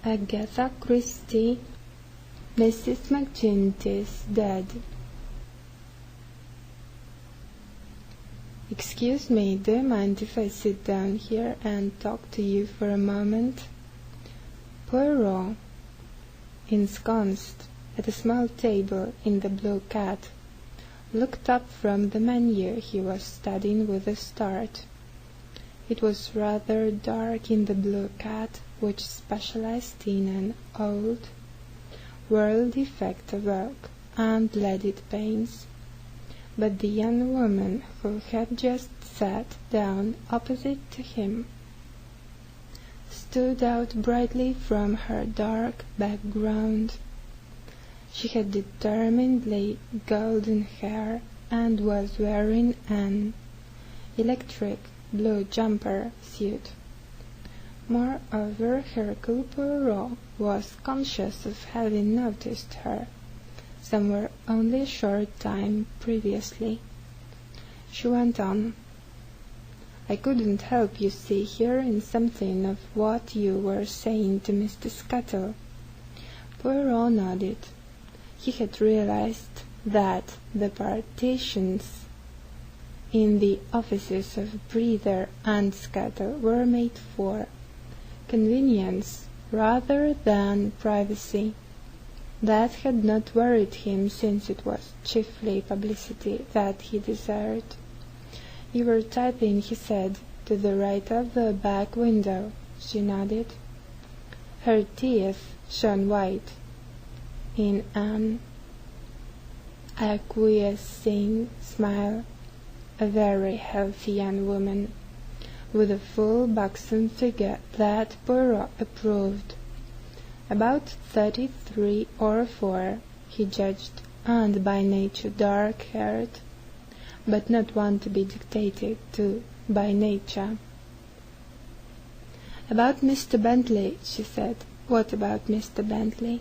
Agatha Christie, Mrs. McGinty's dead. Excuse me, do you mind if I sit down here and talk to you for a moment? Poirot, ensconced at a small table in the Blue Cat, looked up from the menu he was studying with a start. It was rather dark in the Blue Cat, which specialized in an old, world effect of oak and leaded panes, but the young woman who had just sat down opposite to him stood out brightly from her dark background. She had determinedly golden hair and was wearing an electric blue jumper suit. Moreover, Hercule Poirot was conscious of having noticed her somewhere only a short time previously. She went on. "I couldn't help, you see, hearing something of what you were saying to Mr. Scuttle." Poirot nodded. He had realized that the partitions in the offices of Breather and Scuttle were made for convenience rather than privacy. That had not worried him, since it was chiefly publicity that he desired. "You were typing," he said, "to the right of the back window." She nodded. Her teeth shone white in an acquiescing smile. A very healthy young woman, with a full buxom figure that Poirot approved. About 33 or 4, he judged, and by nature dark-haired, but not one to be dictated to by nature. "About Mr. Bentley," she said. "What about Mr. Bentley?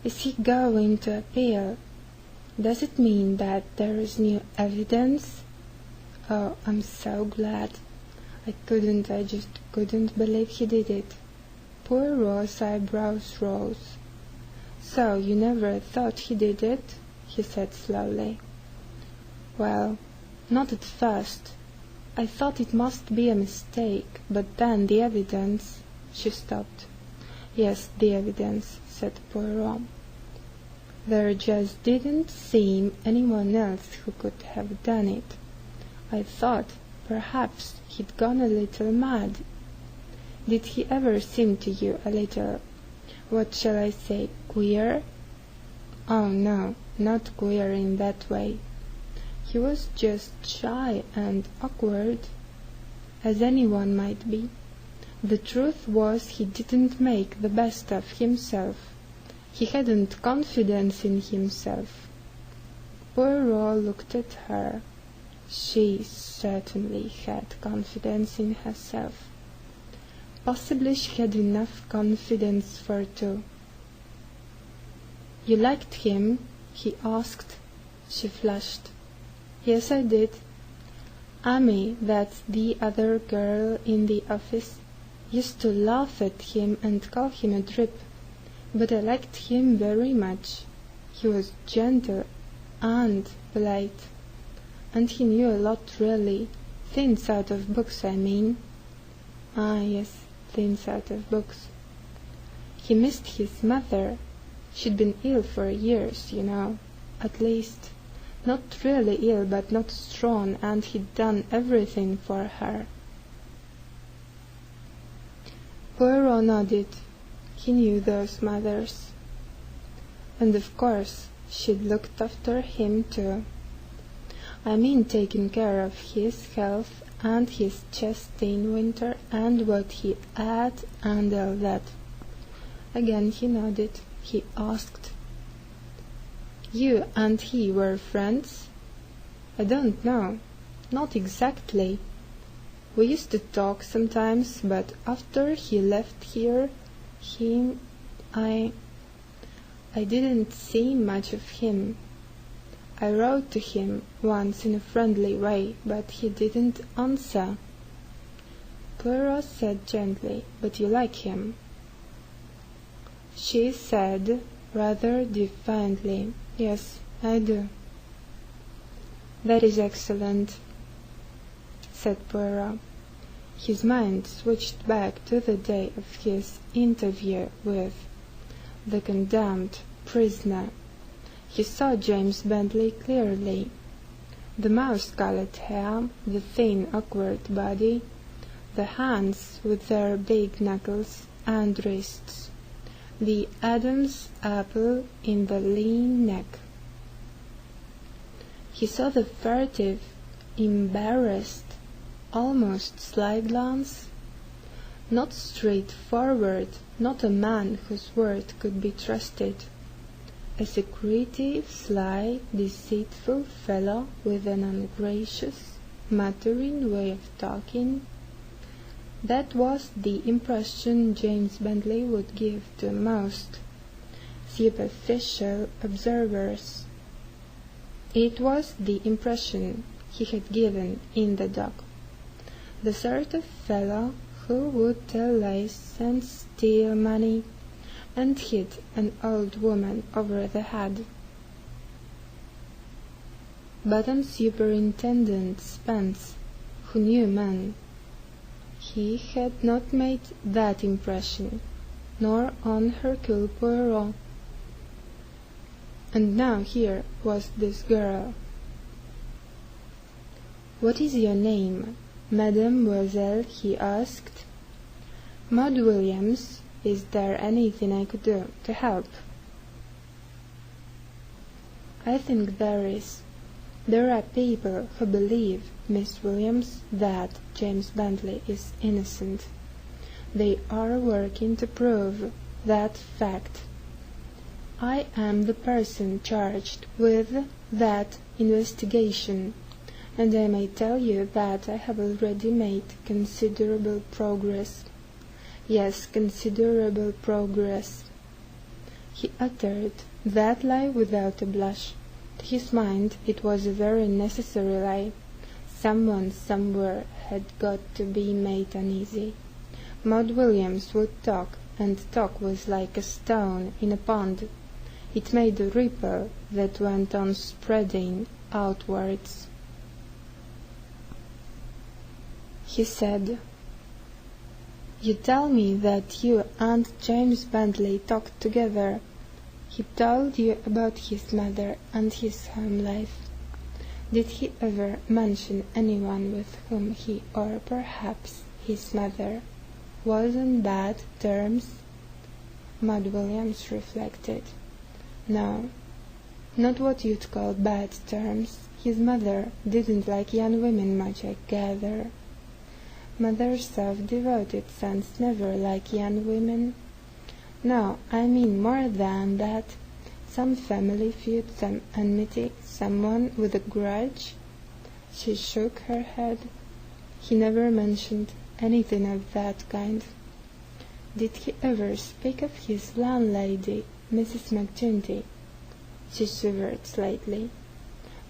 Is he going to appeal? Does it mean that there is new evidence? Oh, I'm so glad. I just couldn't believe he did it." Poirot's eyebrows rose. "So you never thought he did it?" he said slowly. "Well, not at first. I thought it must be a mistake, but then the evidence—" She stopped. "Yes, the evidence," said Poirot. "There just didn't seem anyone else who could have done it. I thought perhaps he'd gone a little mad. Did he ever seem to you a little, what shall I say, queer?" "Oh, no, not queer in that way. He was just shy and awkward, as anyone might be. The truth was, he didn't make the best of himself. He hadn't confidence in himself." Poirot looked at her. She certainly had confidence in herself. Possibly she had enough confidence for two. "You liked him?" he asked. She flushed. "Yes, I did. Amy, that's the other girl in the office, used to laugh at him and call him a drip, but I liked him very much. He was gentle and polite, and he knew a lot really. Things out of books, I mean." "Ah, yes, things out of books." "He missed his mother. She'd been ill for years, you know. At least, not really ill, but not strong, and he'd done everything for her." Poirot nodded. He knew those mothers. "And of course she'd looked after him too. I mean taking care of his health and his chest in winter and what he ate and all that." Again he nodded. He asked, "You and he were friends?" "I don't know. Not exactly. We used to talk sometimes, but after he left here, I didn't see much of him. I wrote to him once in a friendly way, but he didn't answer." Poirot said gently, "But you like him?" She said, rather defiantly, "Yes, I do." "That is excellent," said Poirot. His mind switched back to the day of his interview with the condemned prisoner. He saw James Bentley clearly. The mouse-colored hair, the thin, awkward body, the hands with their big knuckles and wrists, the Adam's apple in the lean neck. He saw the furtive, embarrassed, almost sly glance, not straightforward, not a man whose word could be trusted, a secretive, sly, deceitful fellow with an ungracious, muttering way of talking. That was the impression James Bentley would give to most superficial observers. It was the impression he had given in the dock. The sort of fellow who would tell lies and steal money and hit an old woman over the head. But on Superintendent Spence, who knew men, he had not made that impression, nor on Hercule Poirot. And now here was this girl. "What is your name, mademoiselle?" he asked. "Maud Williams. Is there anything I could do to help?" "I think there is. There are people who believe, Miss Williams, that James Bentley is innocent. They are working to prove that fact. I am the person charged with that investigation, and I may tell you that I have already made considerable progress. Yes, considerable progress." He uttered that lie without a blush. To his mind it was a very necessary lie. Someone somewhere had got to be made uneasy. Maud Williams would talk, and talk was like a stone in a pond. It made a ripple that went on spreading outwards. He said, "You tell me that you and James Bentley talked together. He told you about his mother and his home life. Did he ever mention anyone with whom he, or perhaps his mother, was on bad terms?" Maud Williams reflected. "No, not what you'd call bad terms. His mother didn't like young women much, I gather." "Mothers of devoted sons never like young women." "No, I mean more than that. Some family feud, some enmity, someone with a grudge?" She shook her head. "He never mentioned anything of that kind." "Did he ever speak of his landlady, Mrs. McGinty?" She shivered slightly.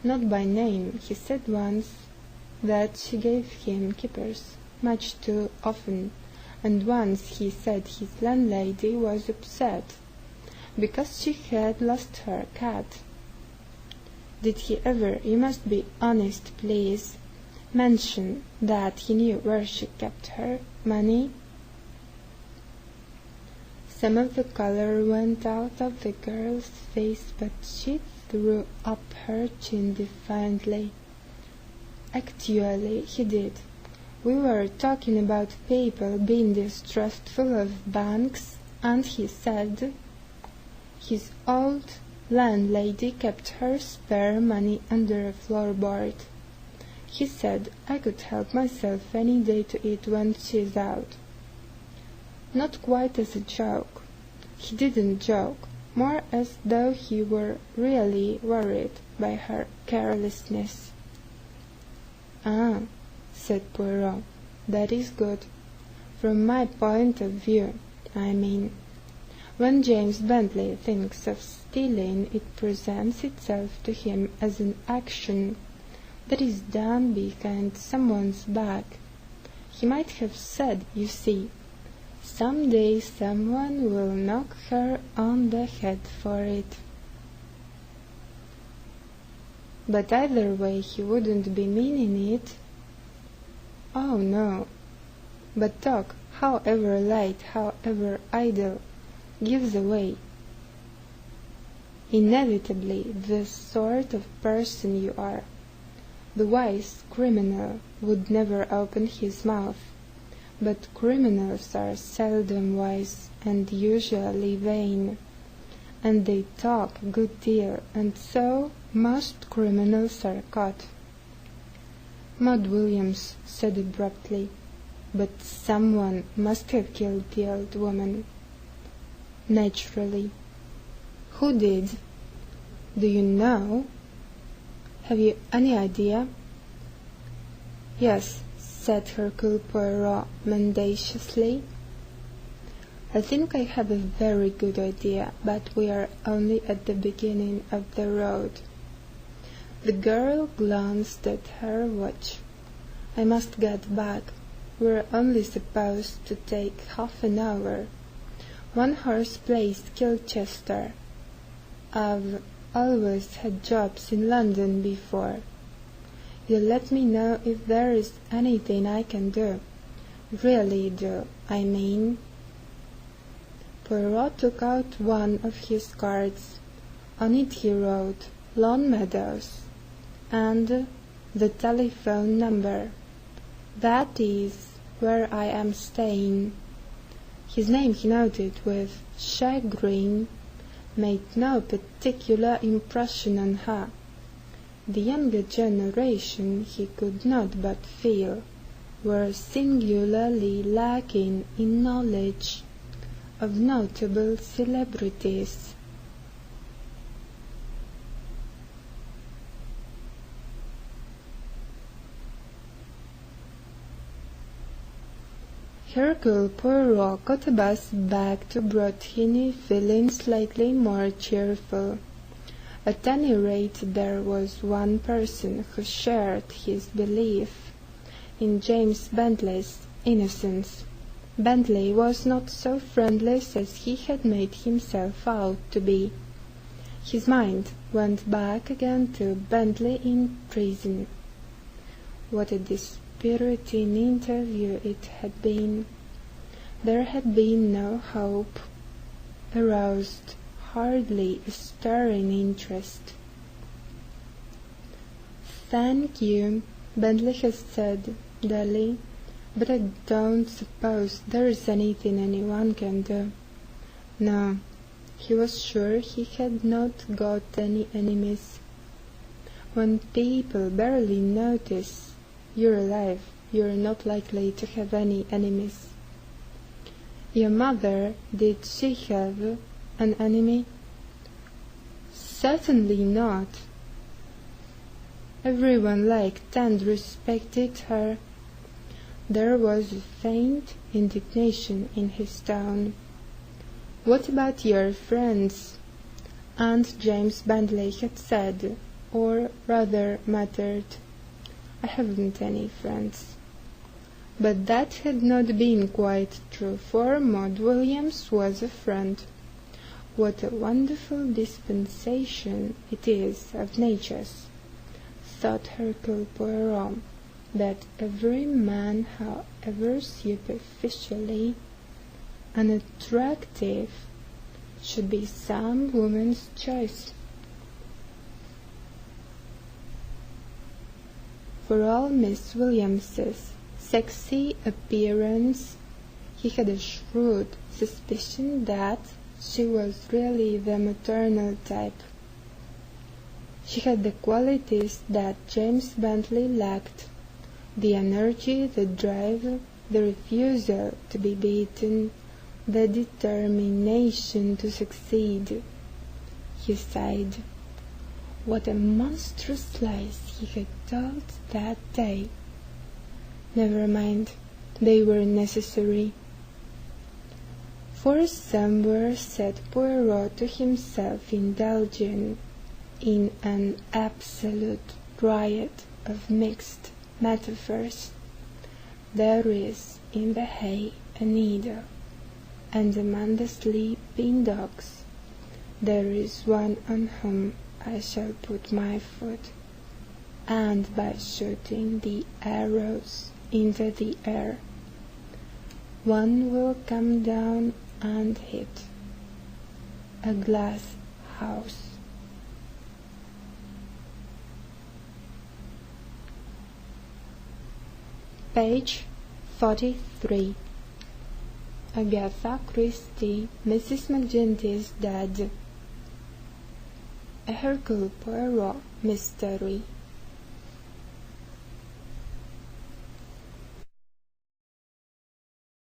"Not by name. He said once that she gave him kippers, much too often, and once he said his landlady was upset because she had lost her cat." "Did he ever, you must be honest, please, mention that he knew where she kept her money?" Some of the color went out of the girl's face, but she threw up her chin defiantly. "Actually, he did. We were talking about people being distrustful of banks, and he said his old landlady kept her spare money under a floorboard. He said I could help myself any day to eat when she's out. Not quite as a joke. He didn't joke, more as though he were really worried by her carelessness." "Ah," said Poirot, "that is good. From my point of view, I mean. When James Bentley thinks of stealing, it presents itself to him as an action that is done behind someone's back. He might have said, you see, Some day someone will knock her on the head for it. But either way he wouldn't be meaning it. Oh no. But talk, however light, however idle, gives away inevitably the sort of person you are. The wise criminal would never open his mouth, but criminals are seldom wise and usually vain, and they talk a good deal, and so most criminals are caught. Maud Williams said abruptly, "But someone must have killed the old woman." "Naturally." "Who did? Do you know? Have you any idea?" "Yes," said Hercule Poirot mendaciously. "I think I have a very good idea, but we are only at the beginning of the road." The girl glanced at her watch. "I must get back. We're only supposed to take half an hour. One horse placed Kilchester. I've always had jobs in London before. You'll let me know if there is anything I can do. Really do, I mean." Poirot took out one of his cards. On it he wrote Lawn Meadows and the telephone number. "That is where I am staying." His name he noted with chagrin made no particular impression on her. The younger generation, he could not but feel, were singularly lacking in knowledge of notable celebrities. Hercule Poirot got a bus back to Brothigney feeling slightly more cheerful. At any rate, there was one person who shared his belief in James Bentley's innocence. Bentley was not so friendless as he had made himself out to be. His mind went back again to Bentley in prison. What a dispiriting interview it had been. There had been no hope, aroused hardly a stirring interest. "Thank you," Bentley had said dully, "but I don't suppose there is anything anyone can do." No, he was sure he had not got any enemies. When people barely notice you're alive, you're not likely to have any enemies. "Your mother, did she have an enemy?" "Certainly not. Everyone liked and respected her." There was a faint indignation in his tone. "What about your friends?" Aunt James Bentley had said, or rather muttered, "I haven't any friends." But that had not been quite true, for Maud Williams was a friend. What a wonderful dispensation it is of nature's, thought Hercule Poirot, that every man, however superficially unattractive, should be some woman's choice. For all Miss Williams's sexy appearance, he had a shrewd suspicion that she was really the maternal type. She had the qualities that James Bentley lacked: the energy, the drive, the refusal to be beaten, the determination to succeed. He sighed. What a monstrous lies he had told that day. Never mind, they were necessary. For somewhere, said Poirot to himself, indulging in an absolute riot of mixed metaphors, there is in the hay a needle, and among the sleeping dogs there is one on whom I shall put my foot, and by shooting the arrows into the air, one will come down and hit a glass house. Page 43. Agatha Christie, Mrs. McGinty's dead. A Hercule Poirot mystery.